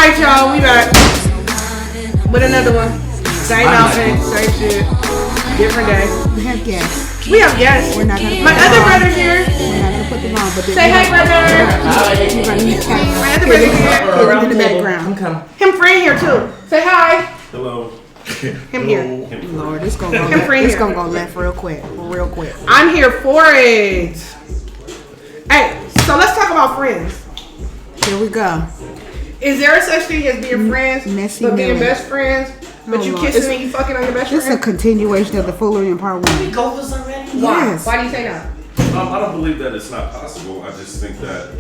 Alright, y'all, we back with another one. Same outfit, same shit. Different day. We have guests. We have guests. We're not gonna My other brother's here. We're not gonna put them on, but say hi, brother. My other brother's here. In the background. Him friend here too. Say hi. Hello. Him here. Lord, it's gonna go left. It's gonna go left real quick. I'm here for it. Hey, so let's talk about friends. Here we go. Is there a such thing as being friends, Messy but being Miller. best friends, but you Lord. kissing and you fucking on your best This is a friend? continuation of the foolery in part 1. Go for some already? Why? Yes. Why do you say no? I don't believe that it's not possible. I just think that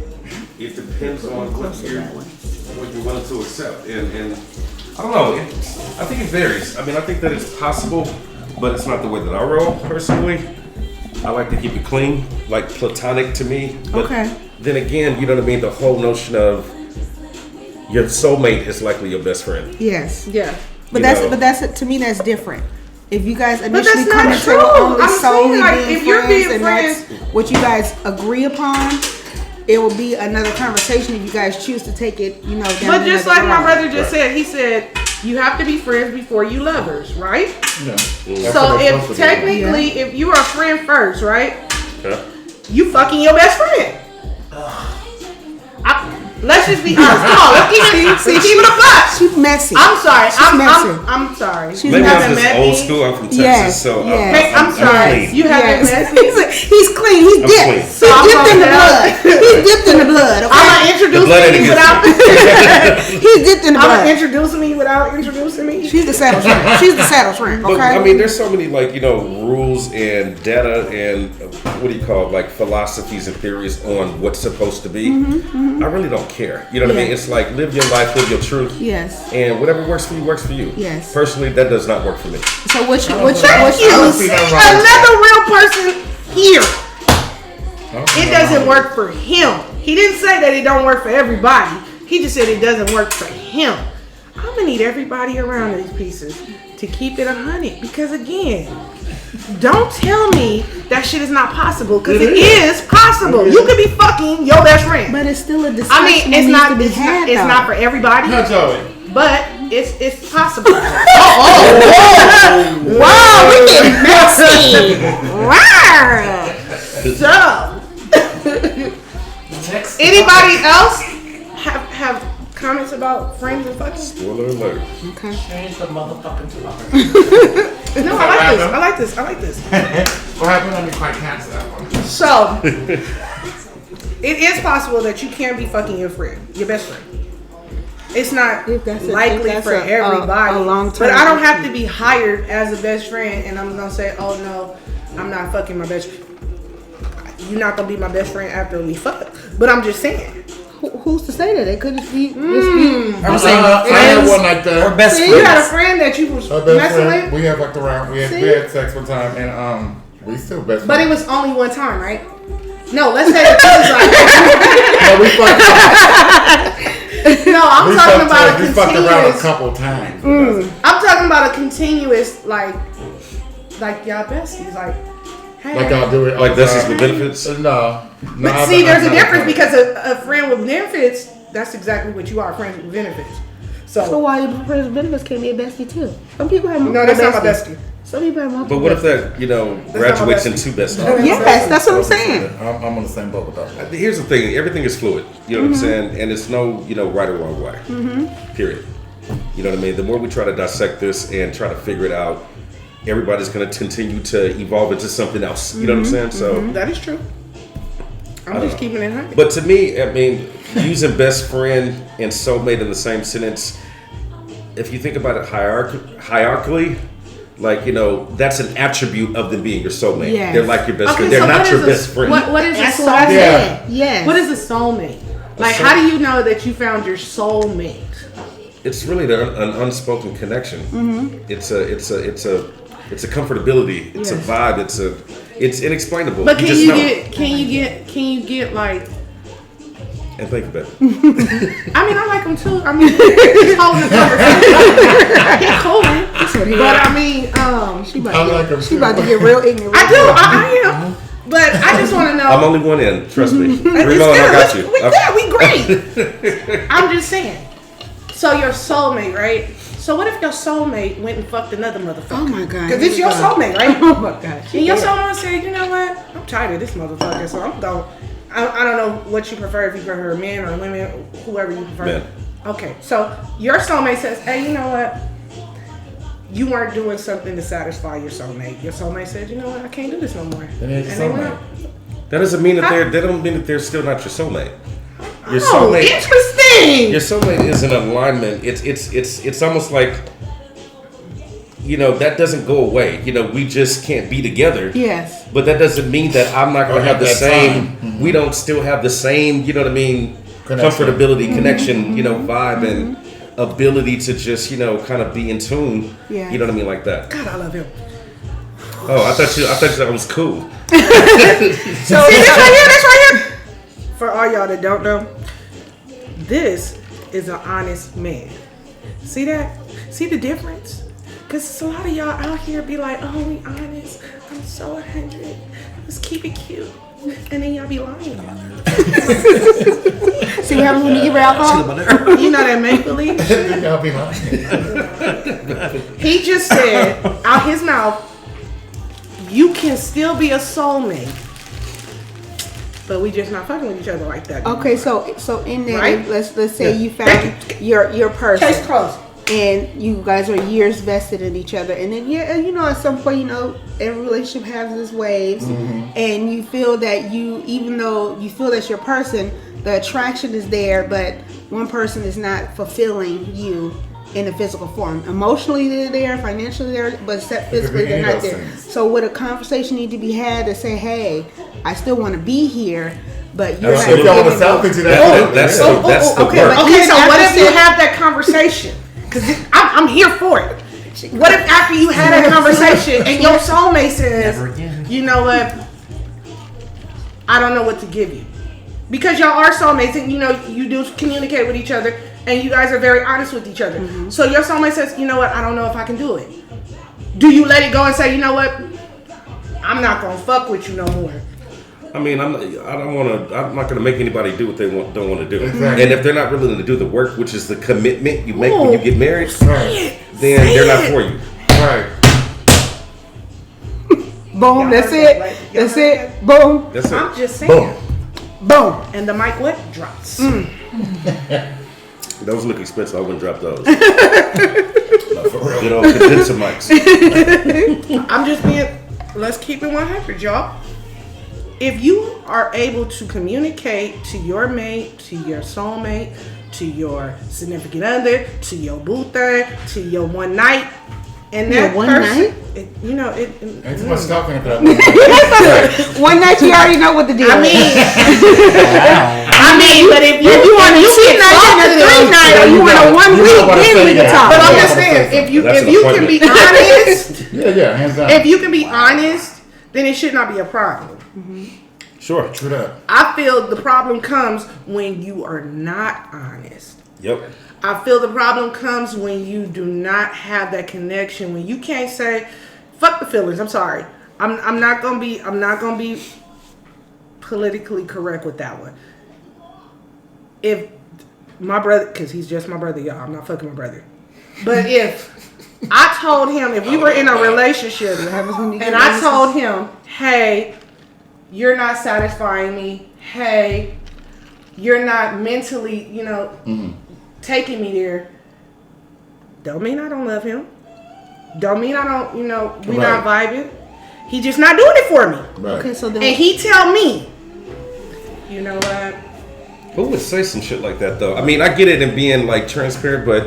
it depends on what you're willing to accept. And I don't know. I think it varies. I mean, I think that it's possible, but it's not the way that I roll personally. I like to keep it clean, like platonic to me. But Okay. then again, you know what I mean? The whole notion of your soulmate is likely your best friend. Yes. Yeah. But that's to me that's different. If you guys But initially that's come not into true. only I'm solely saying, like, being if you're friends being and friends, that's what you guys agree upon, it will be another conversation if you guys choose to take it, down But just like another my road. brother just said, he said you have to be friends before you lovers, right? Yeah. So if technically, if you are a friend first, right? Yeah. You fucking your best friend. Let's just be honest. Come on, let's keep it a buck. She's messy. I'm sorry. messy. I'm sorry. Maybe I'm just old school. I'm from Texas, Yes, so yes. Hey, I'm sorry. clean. You haven't met me. He's clean. He's dipped. clean. He's dipped in the blood. He's dipped in the blood. I'm Okay. gonna introduce blood me ain't without. He's dipped in the I'm blood. gonna introduce me without introducing me. She's the saddle shrimp. She's the saddle shrimp. But Okay. I mean, there's so many rules and data and what do you call it, philosophies and theories on what's supposed to be. I really don't care. You know what I mean? It's like live your life, live your truth. Yes. And whatever works for you works for you. Yes. Personally, that does not work for me. So what's You see that wrong. another real person here. It doesn't work for him. He didn't say that it don't work for everybody. He just said it doesn't work for him. I'm gonna need everybody around these pieces to keep it 100 because again, don't tell me that shit is not possible because it is possible. You could be fucking your best friend. But it's still a discussion. I mean, it's that not needs to be had, it's though. not for everybody, No, Joey. but it's possible. Wow, we get messy. Wow. So, anybody else have comments about friends and fucking? Spoiler alert. Okay. Change the motherfucking topic. No, I like this. What happened? Let me quite cancel that one. So, it is possible that you can be fucking your friend, your best friend. It's not If that's likely that's for everybody, a long-term but I don't have to be hired as a best friend, and I'm gonna say, "Oh no, I'm not fucking my best friend." You're not gonna be my best friend after we fuck, but I'm just saying. Who's to say that? It could just be. I'm saying I had friends one like that. or best See, you had a friends. friend that you was Our best messing friend, with, we had fucked around. We had sex one time, and we still best but it friends. was only one time, right? No, let's say it was like. No, we fucked. No, I'm talking about a We fucked around a continuous. couple times. I'm talking about a continuous, like y'all besties, like. Hey. Like I'll do it. Like this is the benefits. No. But see, there's a difference because a friend with benefits, that's exactly what you are, friends with benefits. So So, why your friends with benefits can't be a bestie too? Some people have multiple no, that's not my besties. bestie. Some people have multiple. But what if besties. that, graduates into best friends? Yes, that's what I'm saying. I'm on the same boat with that. Here's the thing, everything is fluid. You know what I'm saying? And it's no, right or wrong way. Period. You know what I mean? The more we try to dissect this and try to figure it out, everybody's going to continue to evolve into something else. You know what I'm saying? So, That is true. I'm just keeping it 100. but to me, I mean, using best friend and soulmate in the same sentence, if you think about it hierarchically, that's an attribute of them being your soulmate. Yes. They're like your best Okay, friend. They're so not what your is best friend. What is That's a what I soulmate? said. Yes. What is a soulmate? Like, how do you know that you found your soulmate? It's really an unspoken connection. It's a comfortability. It's a Yes. vibe. It's inexplainable. But you can just you know. get like? And think about it. I mean, I like him too. I mean, he's holding the conversation. He's cool. But I mean, She I like them she too. about to get real ignorant. I do. I am. But I just want to know. I'm only one in. Trust me. It's Remo, good. I got you. We good. We great. I'm just saying. So your soulmate, right? So what if your soulmate went and fucked another motherfucker? Oh my God. Because it's your soulmate, right? Oh my God. And your soulmate said, you know what? I'm tired of this motherfucker, so I'm going. I don't know what you prefer, if you prefer men or women, whoever you prefer. Men. Okay, so your soulmate says, hey, you know what? You weren't doing something to satisfy your soulmate. Your soulmate said, you know what? I can't do this no more. Then it's And your they went soulmate. out. That doesn't mean that that don't mean that they're still not your soulmate. Your Oh, soulmate. interesting. Your soulmate is an alignment. It's almost like, you know, that doesn't go away. You know, we just can't be together. Yes. But that doesn't mean that I'm not going to have the At that same. time. We don't still have the same. You know what I mean? Connection. Comfortability, connection. You know, vibe and ability to just, you know, kind of be in tune. Yeah. You know what I mean, like that. God, I love him. Oh, I thought you thought was cool. So see this right here. For all y'all that don't know, this is an honest man. See that? See the difference? Because a lot of y'all out here be like, oh, we honest. I'm so 100. Let's keep it cute. And then y'all be lying. See what happens when you give her alcohol? You know that make believe? Y'all be lying. He just said out his mouth, you can still be a soulmate, but we just not fucking with each other like that. Okay, so in that, Right? let's say you found your person. Case closed. And you guys are years vested in each other, and then you know at some point, you know, every relationship has its waves, and you feel that even though you feel that's your person, the attraction is there, but one person is not fulfilling you in a physical form. Emotionally they're there, financially they're, but physically they're not there. So would a conversation need to be had to say, hey, I still want to be here, but you're not If y'all want to giving sell me- things to that, That's yeah. the okay, work. but Okay, even so what after if you said- have that conversation? Because I'm here for it. What if after you had that conversation and your soulmate says, Never again. you know what, I don't know what to give you. Because y'all are soulmates and you know you do communicate with each other and you guys are very honest with each other. So your soulmate says, you know what, I don't know if I can do it. Do you let it go and say, you know what, I'm not going to fuck with you no more? I mean, I'm not gonna make anybody do what they don't want to do. Exactly. And if they're not willing to do the work, which is the commitment you make when Ooh. you get married, Right. then they're not for you. Right. Boom, Y'all that's heard that, it. right? Y'all That's heard it. Boom. That's I'm it. just saying. Boom. And the mic what? Drops. Those look expensive. I wouldn't drop those. No, for real. Good old condenser mics. I'm just being, let's keep it 100, y'all. If you are able to communicate to your mate, to your soulmate, to your significant other, to your boo thing, to your one night, and that Your one person, night? it, you know, it. Ain't too much talking for that. One night you already know what to do. I mean, but if you want to two nights and a three night, or you want a 1 week, then we can talk. but I'm Yeah. just saying, if That's an you can be honest, Yeah, hands down. if you can be honest, then it should not be a problem. Sure. True that. I feel the problem comes when you are not honest. Yep. I feel the problem comes when you do not have that connection. When you can't say, "Fuck the feelings." I'm sorry. I'm not gonna be politically correct with that one. If my brother, because he's just my brother, y'all. I'm not fucking my brother. But if I told him, if we were in a relationship, and I told him, "Hey, you're not satisfying me. Hey, you're not mentally, you know, taking me there." Don't mean I don't love him. Don't mean I don't, you know, we not vibing. He just not doing it for me. Right. Okay, so then And he tell me, you know what? Who would say some shit like that though? I mean, I get it in being like transparent, but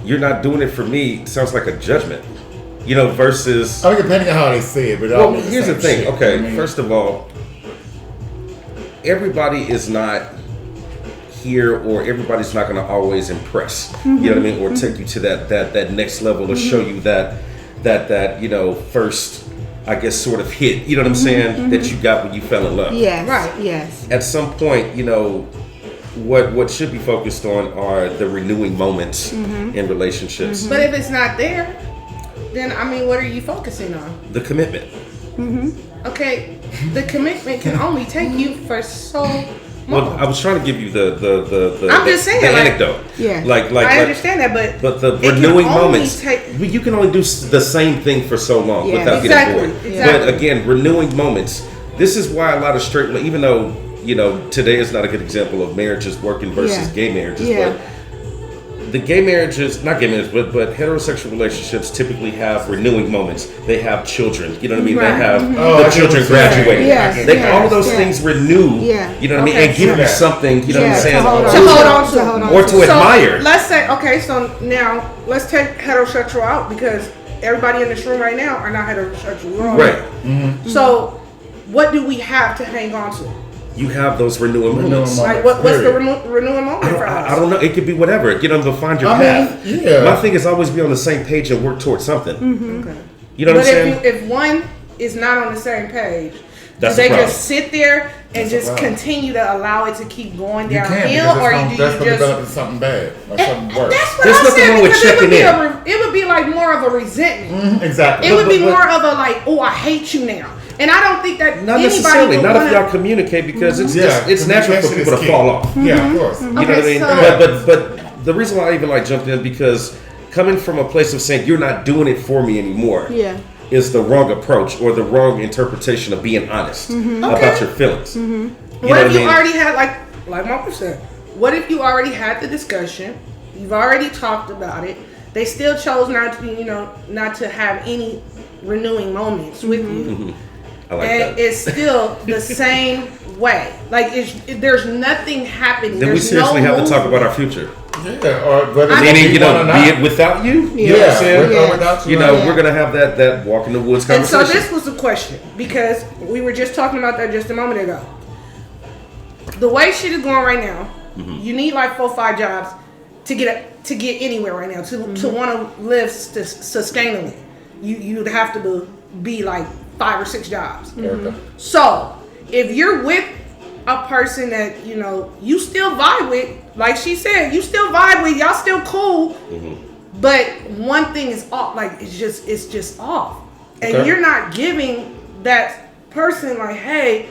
you're not doing it for me. Sounds like a judgment, you know. Versus, I mean, depending on how they say it, but it all well, means here's the same thing. shit. Okay, I mean, first of all, everybody is not here, or everybody's not going to always impress. You know what I mean, or take you to that next level, or show you that you know, first, I guess, sort of hit. You know what I'm saying? That you got when you fell in love. yes, Right. yes. At some point, you know, what should be focused on are the renewing moments in relationships, But if it's not there, then I mean, what are you focusing on? the commitment. Okay, the commitment can only take you for so Well, I was trying to give you the I'm just saying, the like- anecdote. Yeah. I understand that, but the it can renewing only moments, take- you can only do the same thing for so long Yeah. without Exactly, getting bored. exactly. But again, renewing moments. This is why a lot of straight, even though today is not a good example of marriages working versus Yeah. gay marriages, Yeah. but the gay marriages, not gay marriages, but heterosexual relationships typically have renewing moments. They have children. You know what I mean? Right. They have Oh, I the get children what you're saying. graduating. Yes, They, yes, all of those yes. things renew. Yeah. You know what I mean? Okay. And give you Yeah. something. You know what I'm Yeah, saying? to hold on To hold on to. To hold on Or to. to admire. Let's say, okay, so now let's take heterosexual out because everybody in this room right now are not heterosexual. We're all Right. So, what do we have to hang on to? You have those renewing moments. Like, what's the Period. renewing moment for us? I don't know. It could be whatever. But find your I path. mean, yeah. My thing is always be on the same page and work towards something. Okay. You know what But I'm saying? if one is not on the same page, That's do the they problem. just sit there and That's the just problem. continue to allow it to keep going You can't downhill, because or that's do going you to just? develop into something bad, like something worse. That's what There's I'm nothing saying, wrong with because it would be checking it would be like more of a resentment. Exactly. It would be but- more of a like, oh, I hate you now, and I don't think that Not anybody necessarily. would Not if wanna- y'all communicate because it's Yeah, it's natural for communication people is to key. fall off. Yeah, of course. You know what I mean? so- But the reason why I even jumped in because coming from a place of saying you're not doing it for me anymore Yeah. is the wrong approach or the wrong interpretation of being honest about Okay. your feelings. You know What if I you mean? already had like Marco said? What if you already had the discussion? You've already talked about it. They still chose not to, not to have any renewing moments with you, I like and that. it's still the same way. Like there's nothing happening. Then we There's seriously no have to talk movement. about our future. Yeah, or whether it's Meaning, be one or not. be it without you. You know what I'm Yeah, saying? with or without you. Yeah. We're gonna have that walk in the woods And so conversation. this was the question because we were just talking about that just a moment ago. The way shit is going right now, you need like 4 or 5 jobs to get anywhere right now to want to live sustainably. You'd have to be like 5 or 6 jobs. Erica. So if you're with a person that you still vibe with, like she said, you still vibe with, y'all still cool, but one thing is off. Like it's just off, and Okay. you're not giving that person like, hey,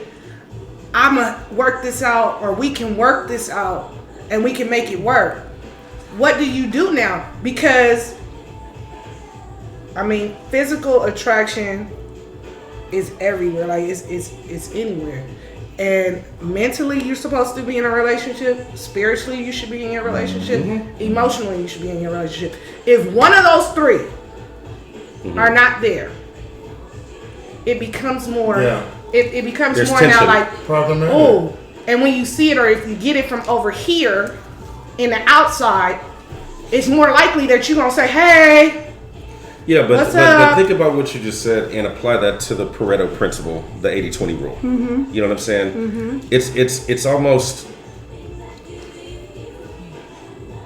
I'ma work this out, or we can work this out, and we can make it work. What do you do now? Because I mean, physical attraction is everywhere. Like it's anywhere. And mentally, you're supposed to be in a relationship. Spiritually, you should be in your relationship. Emotionally, you should be in your relationship. If one of those 3 are not there, it becomes more. Yeah. It becomes There's more tension. now like, Problem is. oh. And when you see it, or if you get it from over here, in the outside, it's more likely that you're gonna say, "Hey, Yeah, but What's up? think about what you just said and apply that to the Pareto principle, the 80-20 rule. You know what I'm saying? It's almost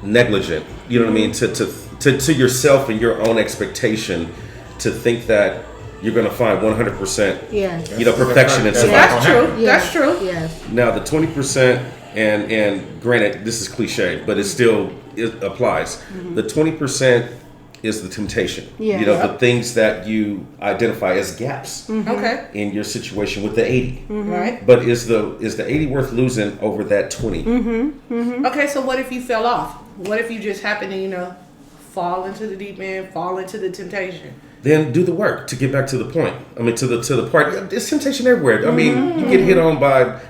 negligent. You know what I mean? To yourself and your own expectation to think that you're going to find 100%. Yeah. Perfection in That's somebody. that's true. happen. That's true." Yes. Now the 20%, and granted, this is cliche, but it applies. The 20% is the temptation. Yeah. The things that you identify as gaps Okay. in your situation with the 80. Right. But is the 80 worth losing over that 20? Okay. So what if you fell off? What if you just happen to fall into the deep end, fall into the temptation? Then do the work to get back to the point. I mean, to the part. There's temptation everywhere. I mean, you get hit on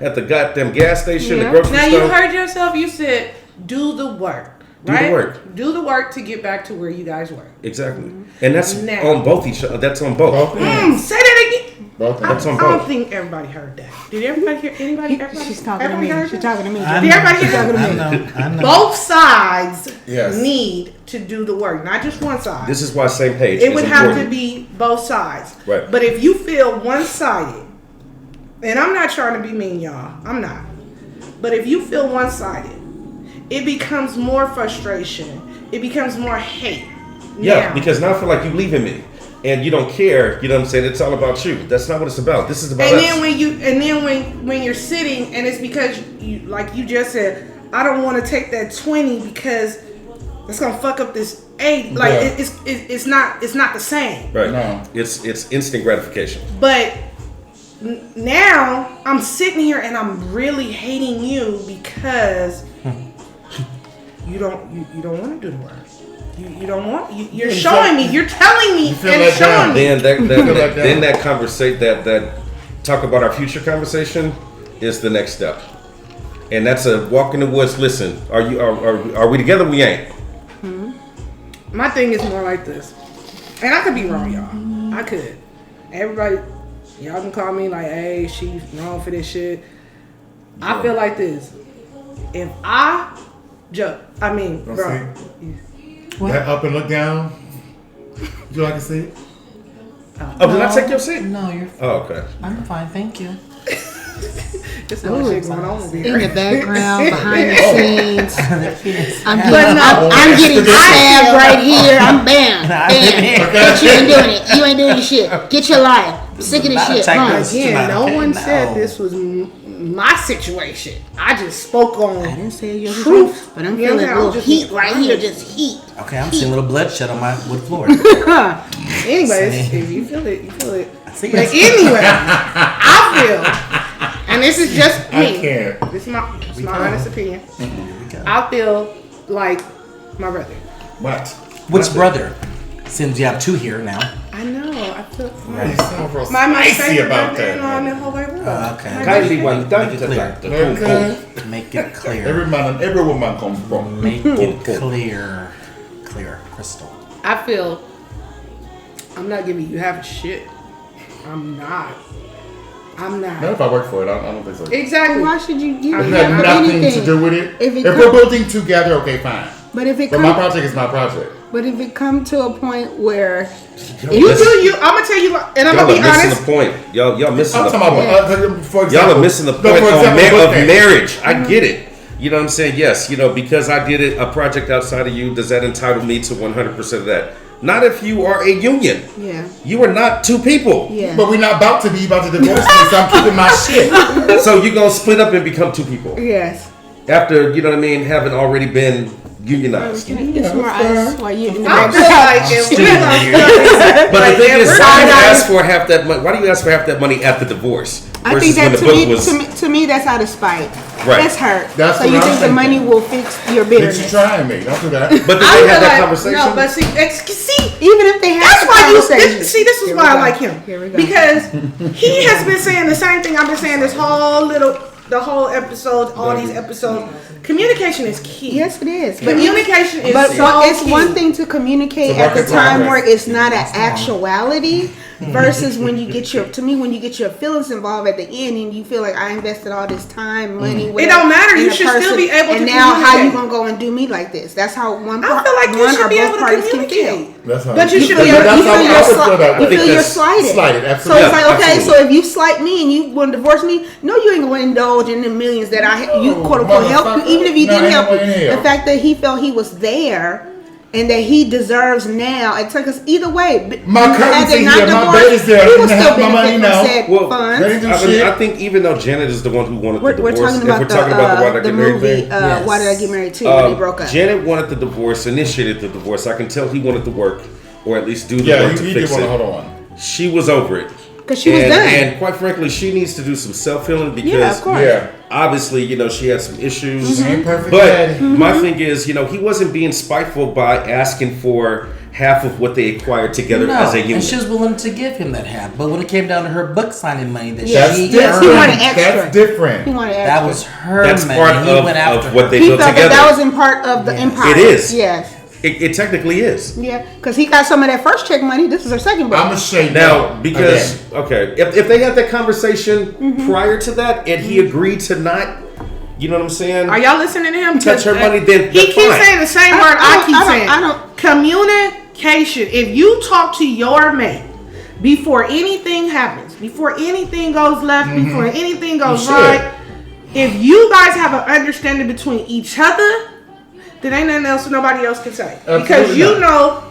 at the goddamn gas station, the Yeah. grocery Now store. you heard yourself. You said, "Do the work." Do the Right? work. Do the work to get back to where you guys were. Exactly, and that's Now. on both each other. That's on both. Both ends. Say that again. Both That's ends. on I don't both. think everybody heard that. Did everybody hear? Anybody? Everybody? She's talking to everybody me. heard She's that? talking to me. I Did know. everybody hear Talking that? to me. I know. Both sides Yes. need to do the work, not just one side. This is why same page It is would have important. to be both sides. Right. But if you feel one-sided, and I'm not trying to be mean, y'all. I'm not. But if you feel one-sided, it becomes more frustration. It becomes more hate. Yeah, Now. because now I feel like you leaving me, and you don't care. You know what I'm saying? It's all about you. That's not what it's about. This is about And us. then when you're sitting, and it's because you, like you just said, I don't want to take that 20 because it's gonna fuck up this 8. Like Yeah. it's not the same. right. No. It's instant gratification. But now I'm sitting here and I'm really hating you because you don't want to do the work. You don't want. You're showing me. You're telling me and showing me. Then that conversation, that talk about our future conversation, is the next step, and that's a walk in the woods. Listen, are we together? We ain't. My thing is more like this, and I could be wrong, y'all. I could. Everybody, y'all can call me like, "Hey, she's wrong for this shit." I feel like this. If I bro. That up and look down. Would you like to see it? Oh, did I take your seat? No, you're fine. Oh, okay. I'm fine, thank you. There's no shit going on over here. In the background, behind the scenes. I'm I'm getting stabbed right here. I'm bam. But you ain't doing it. You ain't doing this shit. Get your life. I'm sick of this shit. Again, no one said this was my situation. I just spoke on. I didn't say your truth, but I'm feeling a little heat right here. Just heat. Okay, I'm seeing a little bloodshed on my wood floor. Anyways, if you feel it, you feel it. But anyway, I feel, and this is just me. I can't. This is my honest opinion. I feel like my brother. What? Which brother? Since you have two here now. I know. I feel You sound real my spicy favorite about brother that. in the whole wide world. Okay. Kindly one, Make it clear. Okay. Make it clear. Every woman comes from. Make it clear. Clear. Crystal. I feel I'm not giving you half a shit. I'm not. Not if I work for it. I don't think so. Exactly. Why should you give It it had for nothing anything? to do with it. If it If we're building together, okay, fine. But if it But my comes, project is my project. but if it come to a point where You do you. I'm gonna tell you, and I'm Y'all gonna are be missing honest. the point. Y'all missing I'm the talking point. about, for example. Y'all are missing the No, point for example, of okay. marriage. I get it. You know what I'm saying? Yes, because I did a project outside of you, does that entitle me to 100% of that? Not if you are a union. yeah, You are not two people. yeah. But we're not about to divorce me, so I'm keeping my shit. So you're going to split up and become two people. Yes. After, having already been unionized. Can you get some more ice while you in the I back? feel like if we But the thing is, we're why do you side-eyeing- ask for half that money? Why do you ask for half that money at the divorce? I think versus that when the book was to me that's out of spite. Right. That's hurt. That's so what you I'm think the thinking. money will fix your Bitch, bitterness? you trying me. Don't do that. But did I they feel have that like- conversation? No, but see, Even if they have that's the why conversation. this is Here why we I go. like him. Here we go. Because he has been saying the same thing I've been saying the whole episode, all these episodes. Communication is key. Yes, it is. But Communication is But so it's key. one thing to communicate To at the work in time progress. where it's not an actuality versus when you get your feelings involved at the end and you feel like I invested all this time, money. It don't matter. in You a should still be able to And now how you communicate. gonna go and do me like this? That's how one I part, feel like you one should or be both able to parties can feel. communicate. That's how But you should be That's able- how you feel I your would feel that way. You feel you're that's slighted. Slighted, So absolutely. it's like, okay, absolutely. so if you slight me and you want to divorce me, no, you ain't going to indulge in the millions that you quote unquote helped you, even if you No, didn't ain't help no way in you. hell. The fact that he felt he was there and that he deserves now, it's like, 'cause either way, My had curtains they in not here, my divorced, bed is there. he I would didn't still have my money benefit now. from said Well, funds. They do I shit. think even though Janet is the one who wanted We're the divorce, talking about if we're talking about the Why Did I the Get Married movie, thing, Yes. Why Did I Get Married Too, when they broke up. Janet wanted the divorce, initiated the divorce. I can tell he wanted to work, or at least do the Yeah, work to you fix did want it. to hold on. She was over it. Because she was and, done. And quite frankly, she needs to do some self-healing because Yeah, of course. Yeah. obviously, she had some issues. Mm-hmm. Ain't perfect, But daddy. my thing is, he wasn't being spiteful by asking for half of what they acquired together No, as a unit. and she was willing to give him that half. But when it came down to her book signing money that That's she Yes, different. he earned, wanted extra. That's different. He wanted extra. that was her That's money. part and he went after of what her. they He built felt together. that was in part of the Yes. empire. It is. Yes. It technically is. Yeah, because he got some of that first check money. This is her second book. I'm going to say Now, no because again. if they had that conversation Mm-hmm. prior to that, and he agreed to not, you know what I'm saying? Are y'all listening to him? Touch her 'Cause, money, then he that's keeps fine. saying the same word I keep saying. I don't. Communication. If you talk to your mate before anything happens, before anything goes left, before anything goes should. right, if you guys have an understanding between each other, then ain't nothing else nobody else can say. Because Absolutely you not. know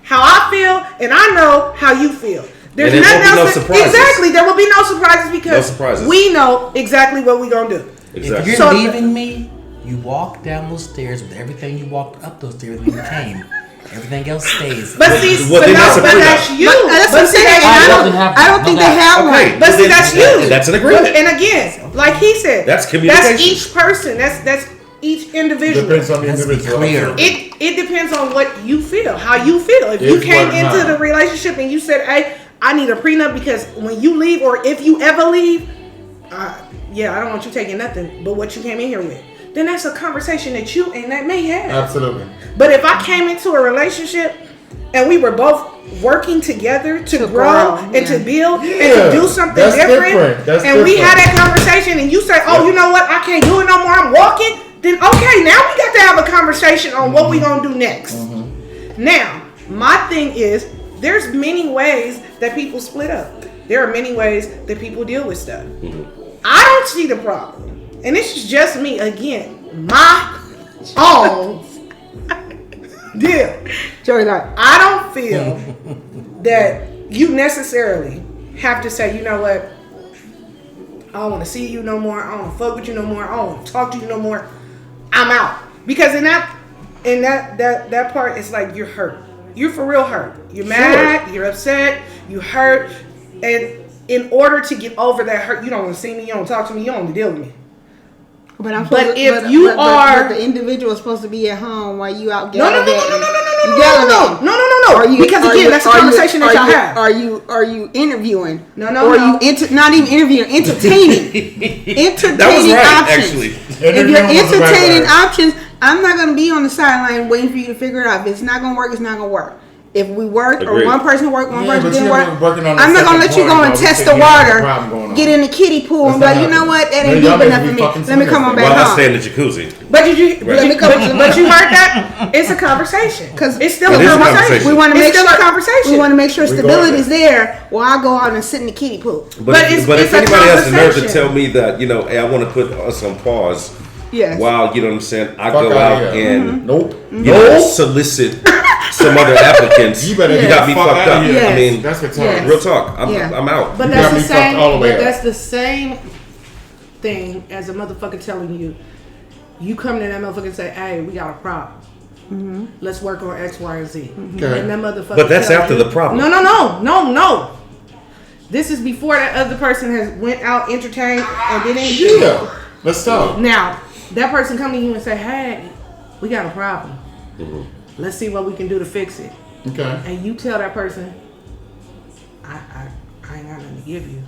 how I feel and I know how you feel. There's And there nothing won't be else. no surprises. Exactly. There will be no surprises because No surprises. we know exactly what we're gonna do. Exactly. If So- you're leaving me, you walk down those stairs with everything you walked up those stairs when you came. Everything else stays. But see, Well, then that's a but prenup. that's you. That's what I'm But see, saying. that's I don't think they have Okay, one. But see, then that's you. That's an agreement. And again, like he said, That's communication. That's each person. That's each individual. Depends on the Let's be individual. clear. It depends on what you feel, how you feel. If you It's came what into mine. the relationship and you said, "Hey, I need a prenup because when you leave, or if you ever leave, yeah, I don't want you taking nothing but what you came in here with." Then that's a conversation that you and that may have. Absolutely. But if I came into a relationship and we were both working together to grow and to build and to do something that's different, different. and we had that conversation and you say, "Oh, you know what? I can't do it no more. I'm walking." Then okay, now we got to have a conversation on what we gonna do next. Now, my thing is, there's many ways that people split up. There are many ways that people deal with stuff. I don't see the problem. And this is just me, again, my own deal. Joey, like, I don't feel that you necessarily have to say, "You know what? I don't want to see you no more. I don't want to fuck with you no more. I don't want to talk to you no more. I'm out." Because in that part, it's like you're hurt. You're for real hurt. You're mad. You're upset. You hurt. And in order to get over that hurt, you don't want to see me. You don't talk to me. You don't want to deal with me. But I'm But supposed if to, you but are- the individual is supposed to be at home while you out No, no, no, no, gallivanting. no, no, no, You no, gallivanting. no, no, no, no. Because again, that's a conversation that y'all have. Are you interviewing? No, no, or no. Are you not even interviewing? Entertaining That was right, options. actually. If you're Interviewing was the right entertaining word. options, I'm not gonna be on the sideline waiting for you to figure it out. If it's not gonna work, it's not gonna work. If we worked or Agreed. one person worked, one Yeah, person but didn't you work, been working on the I'm not gonna second let you point go and while we test the think you have a water, problem going on. get in the kiddie pool, and be That's like, you not know what, that happening. ain't No, y'all deep need enough to for be me. fucking Let me come on serious. back While I home. stay in the jacuzzi. But Let me come- but you heard that? It's a conversation. Because It's still It a is a conversation. conversation. we want to It's make still sure a conversation. We want to make sure We go stability out is there while I go out and sit in the kiddie pool. But If it's a anybody has the nerve to conversation. tell me that, you know, hey, I want to put us on pause Yes. while, you know what I'm saying, I Fuck go outta out here. and Nope. you know, solicit some other applicants. You better You get got the me fuck fucked outta up. here. Yes. I mean, That's what Yes. time. real talk. I'm Yeah. out. But You that's got the me fucked same. all the way But up. that's the same thing as a motherfucker telling you, you come to that motherfucker and say, "Hey, we got a problem. Let's work on X, Y, and Z." Okay. And that motherfucker. But that's tells after you- the problem. No. This is before that other person has went out, entertained, and did anything. Yeah. Let's talk. Now, that person come to you and say, "Hey, we got a problem. Let's see what we can do to fix it." Okay. And you tell that person, I ain't got nothing to give you.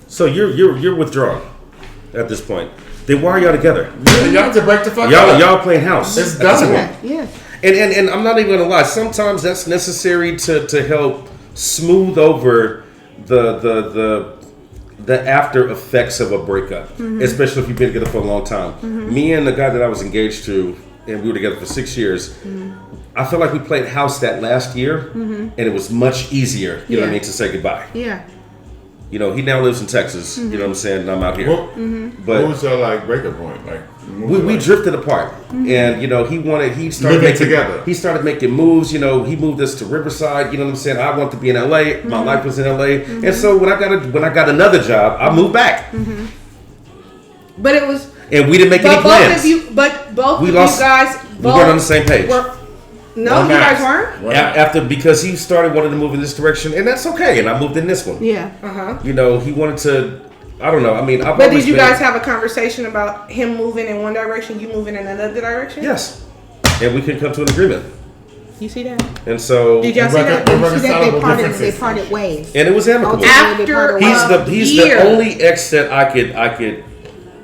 So you're withdrawn at this point. Then why are y'all together? Yeah, y'all have to break the fuck Y'all up. y'all playing house. It's at this done. point. Yeah. And I'm not even gonna lie. Sometimes that's necessary to help smooth over the after effects of a breakup, especially if you've been together for a long time. Me and the guy that I was engaged to, and we were together for 6 years. I feel like we played house that last year, and it was much easier. You know what I Yeah. mean, to say goodbye. Yeah. You know, he now lives in Texas. You know what I'm saying, and I'm out here. What, But what was your like breakup point? Like we drifted apart, and you know he started Living making together. He started making moves. You know, he moved us to Riverside. You know what I'm saying? I wanted to be in LA. My life was in LA, and so when I got another job, I moved back, But it was. and we didn't make any But both plans. of you, but both We of lost- you guys, we weren't on the same page. No, you guys weren't. After because he started wanting to move in this direction, and that's okay, and I moved in this one. Yeah. You know, he wanted to. I don't know. I mean, I've But always did you been- guys have a conversation about him moving in one direction, you moving in another direction? Yes, and we could come to an agreement, You see that? and so Did y'all see that? Irreconcilable See that they differences. parted ways. and it was amicable. Okay. After He's year. the only ex that I could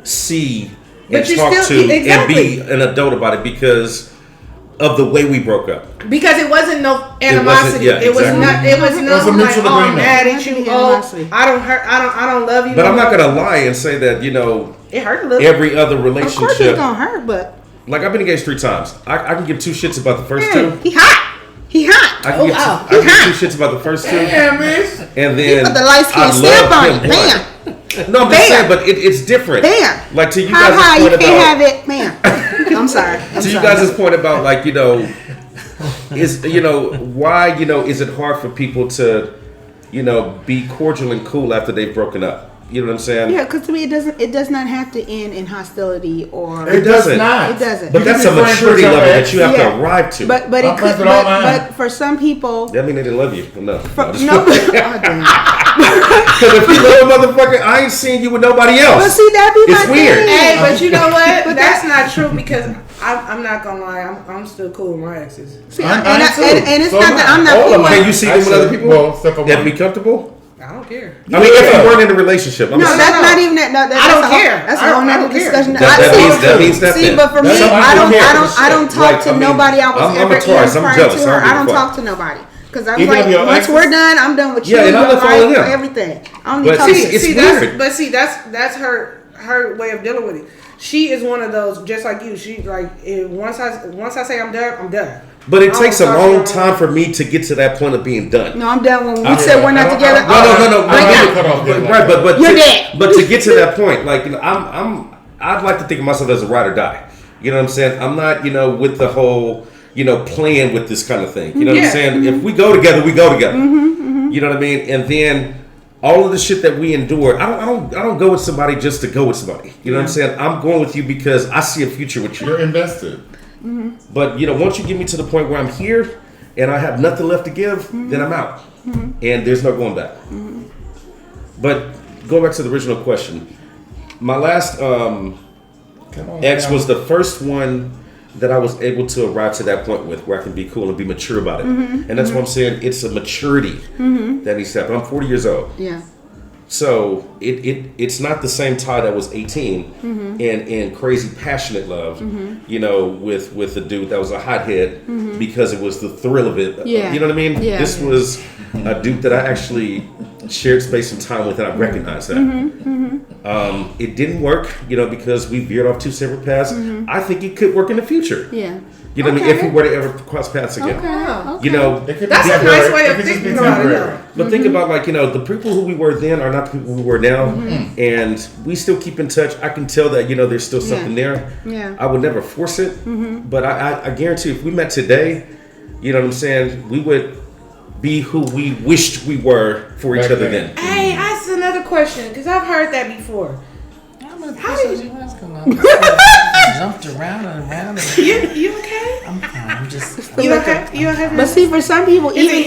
see and But you talk still- to exactly. and be an adult about it because of the way we broke up. Because it wasn't no animosity. yeah, It was exactly. not. It was It no was a like, mutual oh, I'm agreement. mad at you. Oh, Animosity. I don't hurt. I don't love you. But no I'm not more. gonna lie and say that, you know, It hurt a little. every other Of course it's relationship. gonna hurt, but Like I've been engaged 3 times. I can give 2 shits about the first 2. he hot. He hot. I can give, wow. I can give 2 shits about the first 2, Yeah, miss. and He then put the light skin I stamp love on him it. one. Bam. No, I'm just Bam. saying, but it's different. Bam. Like to you How guys' high? You point can't about. have it. Bam. I'm sorry. I'm To you sorry. guys' point about, like, you know, is, you know, why, you know, is it hard for people to, you know, be cordial and cool after they've broken up? You know what I'm saying? Yeah, because to me, it does not have to end in hostility or. It doesn't. It doesn't. But that's a maturity level that you have to arrive to. But it could. But for some people. That mean they didn't love you enough. No. Because if you love a motherfucker, I ain't seeing you with nobody else. But see, that be it's my weird. thing. Hey, but you know what? But that's not true because I'm not gonna lie. I'm still cool with my exes. See, and it's not that I'm not cool. Can you see them with other people? Well, except for That'd be comfortable. I don't care. I mean, if you weren't in a relationship, No, that's not even that. No, I don't care. That's a whole nother discussion. That means that. See, but for me, I don't talk to nobody I was ever in prior to her. I don't talk to nobody. Because I'm like, once we're done, I'm done with you. Yeah, and I'm not following him. Everything. I don't need to talk to you. That's her way of dealing with it. She is one of those, just like you. She like once I say I'm done, I'm done. But it takes a long time for me to get to that point of being done. No, I'm done. When we said we're not together. No. Right, but you're dead. But to get to that point, like, you know, I'd like to think of myself as a ride or die. You know what I'm saying? I'm not, you know, with the whole, you know, playing with this kind of thing. You know what I'm saying? If we go together, we go together. You know what I mean? And then all of the shit that we endure, I don't go with somebody just to go with somebody. You know what I'm saying? I'm going with you because I see a future with you. You're invested. But you know, once you get me to the point where I'm here and I have nothing left to give, then I'm out, and there's no going back. But going back to the original question, my last ex was the first one that I was able to arrive to that point with, where I can be cool and be mature about it. And that's what I'm saying. It's a maturity that needs to happen. I'm 40 years old. Yeah. So it's not the same tie that was 18 and crazy passionate love, you know, with a dude that was a hothead because it was the thrill of it. Yeah. You know what I mean? Yeah. This was a dude that I actually shared space and time with, and I recognized that. It didn't work, you know, because we veered off two separate paths. I think it could work in the future. Yeah. You know what I mean? If we were to ever cross paths again. Okay. You know, That's a nice way of thinking about it. but think about, like, you know, the people who we were then are not the people we were now, and we still keep in touch. I can tell that, you know, there's still something there. Yeah. I would never force it, but I guarantee if we met today, you know what I'm saying, we would be who we wished we were for each other then. Hey, that's another question because I've heard that before. How did you ask him? Jumped around and around. You okay? I'm fine. I'm just. You okay? You okay? But see, for some people, even when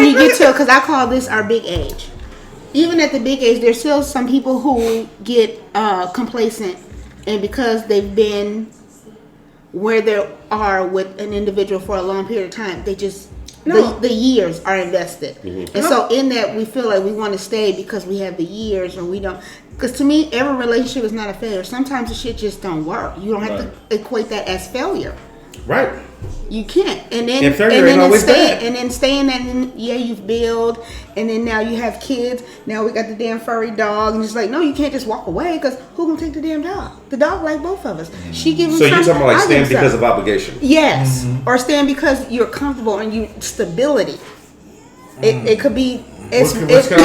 you get to, because I call this our big age. Even at the big age, there's still some people who get complacent, and because they've been where they are with an individual for a long period of time, they just the years are invested, and so in that we feel like we want to stay because we have the years, or we don't. Because to me, every relationship is not a failure. Sometimes the shit just don't work. You don't have to equate that as failure. Right. You can't. And then stay in that, and you've built, and then now you have kids. Now we got the damn furry dog, and it's like, no, you can't just walk away, because who gonna take the damn dog? The dog like both of us. She gives him. So you're talking about like staying because of obligation? Yes, or staying because you're comfortable and you stability. It could be. That's one of the reasons.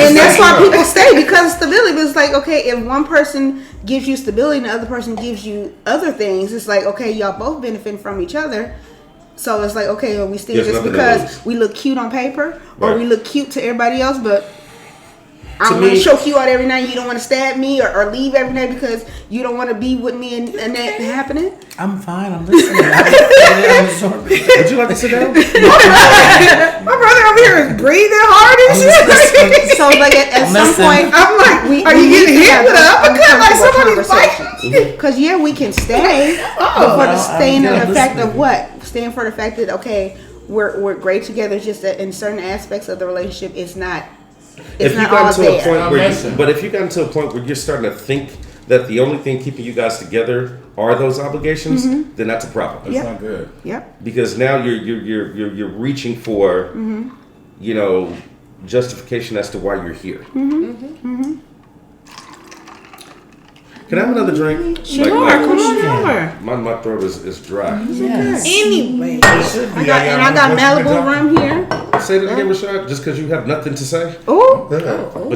And that's why people stay, because of stability. But it's like, okay, if one person gives you stability and the other person gives you other things, it's like, okay, y'all both benefiting from each other. So it's like, okay, well, we stay just because we look cute on paper, or we look cute to everybody else, but I don't want to choke you out every night. You don't want to stab me or leave every night because you don't want to be with me and that happening. I'm fine. I'm listening. Would you like to sit down? My brother over here is breathing hard and shit. So like at some point, I'm like, are you getting hit with an uppercut like somebody's fighting? Because we can stay, but for the staying in the fact of what? Staying for the fact that, okay, we're great together. It's just that in certain aspects of the relationship, it's not. If you got to a point where you're starting to think that the only thing keeping you guys together are those obligations, then that's a problem. That's not good. Yep. Because now you're reaching for, you know, justification as to why you're here. Can I have another drink? Sure, come on over. My throat is dry. Yes. Anyway, I got Malibu rum here. Say that again, Rashad. Just because you have nothing to say. Oh, But you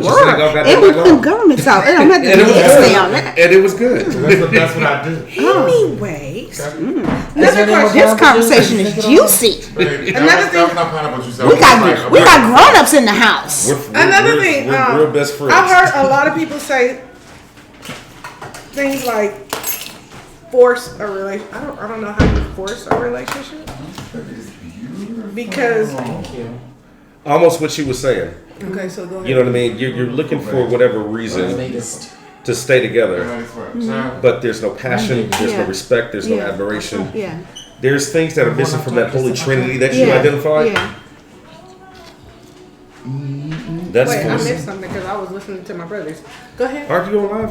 said I got it that was back the on. government's out. It don't have to And it was stay on that. good. And it was good. That's what I do. Anyways, Is another there any more question. This conversation is juicy. Baby, Another that was not pineapple juice. That We was got like- grown-ups in the house. Another thing, we're real best friends. I've heard a lot of people say things like force a relationship. I don't know how you force a relationship because Almost what she was saying. okay, so go ahead. You know what I mean? You're looking for whatever reason latest? to stay together, Mm-hmm. but there's no passion, there's no Yeah. respect, there's no Yeah. admiration. Yeah. There's things that are missing from that holy trinity that you Yeah. identified. Yeah. That's Wait, I missing. missed something because I was listening to my brothers. Go ahead. Aren't you on live?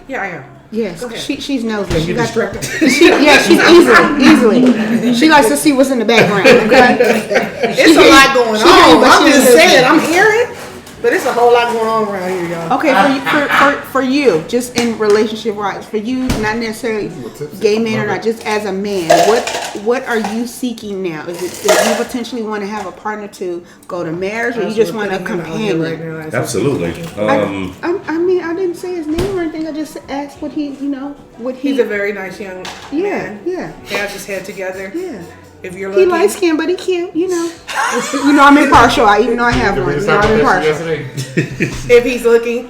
Yeah, I am. Yes, Go ahead. she's nosy. Can She you got, distract? she's easily. She likes to see what's in the background. Okay. It's a lot going she hear you, on. but I'm she just doesn't saying, listen. I'm hearing, but it's a whole lot going on around here, y'all. Okay, for you, just in relationship wise, for you, not necessarily gay man or not, just as a man, what are you seeking now? Is it that you potentially want to have a partner to go to marriage, or you just want a companion? Absolutely. I mean, I didn't say his name or anything. I just asked what he, what he. He's a very nice young man. yeah. He has his head together. Yeah. If you're He looking, light skinned, but he cute, I'm impartial. Even though I have one, I'm impartial. Yesterday. if he's looking,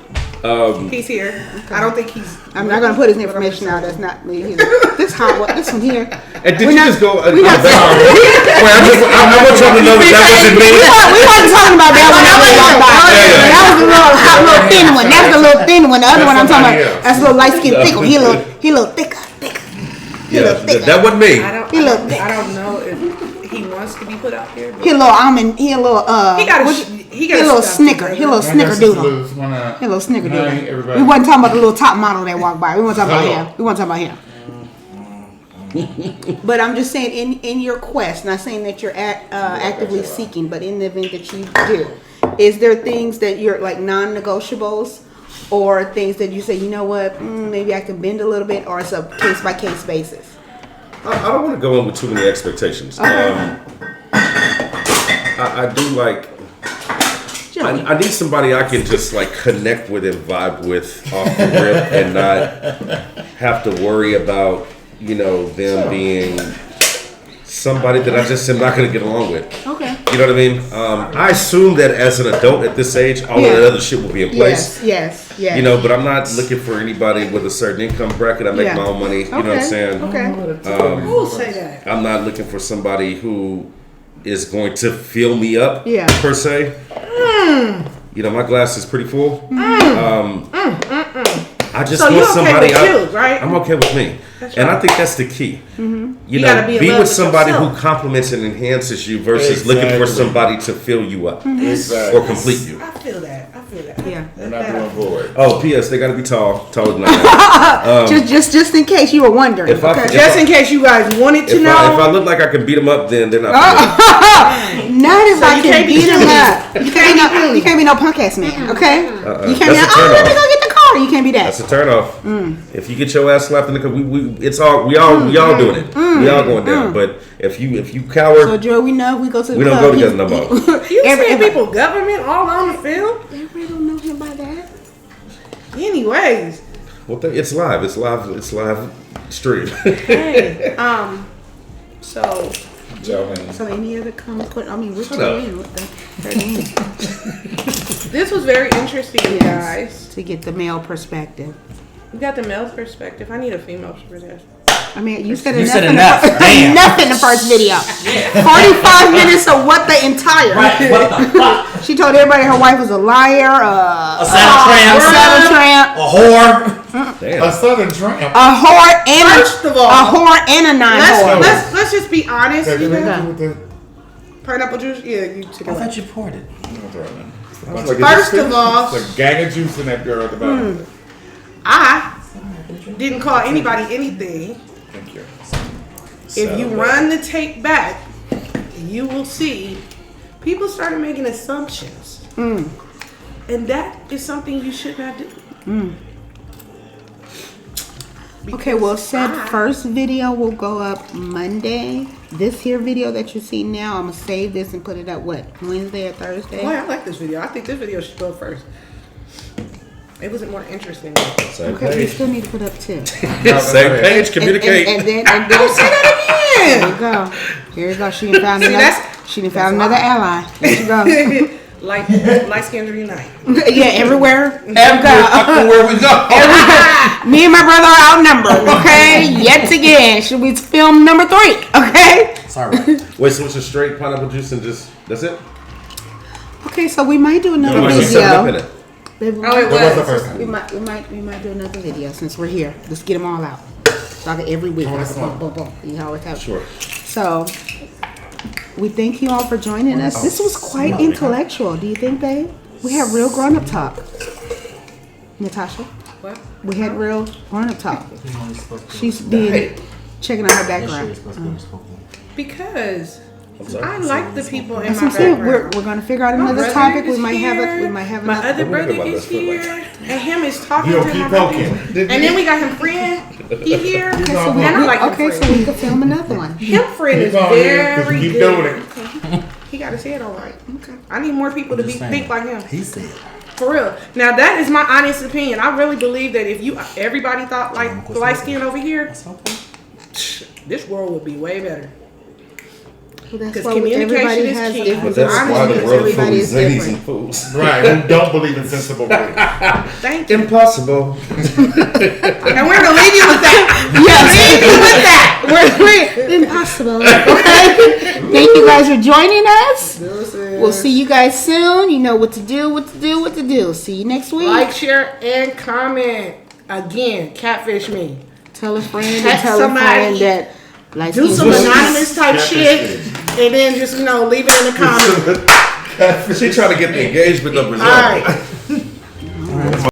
he's here. I don't think he's. I'm not gonna put his information out. That's not me. This hot one, this one here. And did We're you not- just go? we not- Wait, I want y'all to know that wasn't me. We weren't talking about that one. That was the little hot, little thin one. That's the little thin one. The other one I'm talking about. That's the little light skinned thick one. He a little thicker. Yeah, that wasn't me. He look thick. I don't know if he wants to be put out there. But He a little almond. He a little he got he a little snicker. He a little snickerdoodle. He a little snickerdoodle. Everybody. We wasn't talking about the little top model that walked by. We weren't talking about him. We weren't talking about him. But I'm just saying, in your quest, not saying that you're actively seeking, but in the event that you do, is there things that you're like non-negotiables, or things that you say, you know what, maybe I can bend a little bit, or it's a case by case basis? I don't want to go in with too many expectations. I do like. I need somebody I can just like connect with and vibe with off the rip, and not have to worry about them being somebody that I just am not going to get along with. Okay. You know what I mean? I assume that as an adult at this age, all of that other shit will be in place. Yes. But I'm not looking for anybody with a certain income bracket. I make my own money. You know what I'm saying? Okay. Who will say that? I'm not looking for somebody who is going to fill me up, Yeah. per se. My glass is pretty full. I just So want you okay somebody. with you, right? I'm okay with me, and I think that's the key. You gotta be in be love with with somebody yourself. who compliments and enhances you versus looking for Exactly. somebody to fill you up Exactly. or complete you. I feel that. Yeah. We're not doing forward. Oh, P.S. They got to be tall, taller than I am. Just in case you were wondering. If I- Okay. Just in case you guys wanted to If know. I look like I can beat them up, then they're not. Not if So I you can can't be beat him puny. up. You can't be no punk ass man, okay? You can't be That's a like, turn let me off. go get the car. You can't be that. That's a turn off. If you get your ass slapped in the car, we all doing it. We all going down. But if you cower, So Joe, we know if we go to the we club. don't go together no more. You see people government all on the field? Everybody don't know him by that. Anyways. Well, it's live. It's live stream. Hey. So So any other comments? I mean, what's Shut your up. name? What the her name? this was very interesting, you guys. To get the male perspective. We got the male perspective. I need a female for this. I mean, you said You enough. said in enough. The, Damn. enough in the first video. 45 minutes of what the entire. Right, what the fuck? She told everybody her wife was a liar, A saddle tramp, tramp, a whore. Damn. A southern tramp. a whore, and First of all, a whore and a non-whore. let's just be honest. Hey, You can know? I do with the- Pineapple juice? Yeah, you took I it. thought you poured it. First of all, It's a gang of juice in that girl at the bottom. I didn't call anybody anything. Thank you. If you run the tape back, you will see people started making assumptions. And that is something you should not do. Okay, well, said first video will go up Monday. this here video that you see now, I'm gonna save this and put it up Wednesday or Thursday. Boy, I like this video. I think this video should go first. It wasn't more interesting. Same Okay, we page. still need to put up 2. Same page. Communicate. And then Don't say that here again. you go. Here you go. She done found See, another. that's- She done found another ally. Here you go. Light skins unite. Yeah, everywhere. Where we go? Me and my brother are outnumbered. Okay, yet again. Should we film number 3? Okay. Sorry. Wait, so it's just straight pineapple juice and just that's it? Okay, so we might do another Or is there 7 up in video. it? Oh, it That was the was. first time. We might do another video since we're here. Let's get them all out. So I can every week. Boom, boom, boom. You always have. Sure. So we thank you all for joining us. This was quite intellectual. Do you think, babe? We had real grown-up talk. Natasha, What? we had real grown-up talk. She's been checking out her background. Because I'm sorry. I like the people in That's my what I'm saying. background. We're gonna figure out My another brother topic. We is might have here. another. My other brother about is this foot like here, and him is talking He'll to keep my brother. poking. And then we got him friend. He here. Okay, so And I like him okay, friend. so we could film another one. Him friend is Keep on here, 'cause very you keep good. doing it. He got his head all right. Okay. I need more people to Just saying. think like him. He said. For real. Now that is my honest opinion. I really believe that if everybody thought like light skin over here, That's okay. this world would be way better. Well, that's Because why communication everybody is has key. different But that's why the Honestly, world of everybody food is is zanies different. and fools. Right, who don't believe in sensible beliefs. Thank you. Impossible. And we're gonna leave you with that. Leave you with that. We're impossible. Okay. Thank you guys for joining us. We'll see you guys soon. You know what to do, what to do, what to do. See you next week. Like, share, and comment. Again, catfish me. Tell a friend and Text tell somebody. a friend that like Do some anonymous type shit, and then just leave it in the comments. She trying to get the engagement numbers All up. right.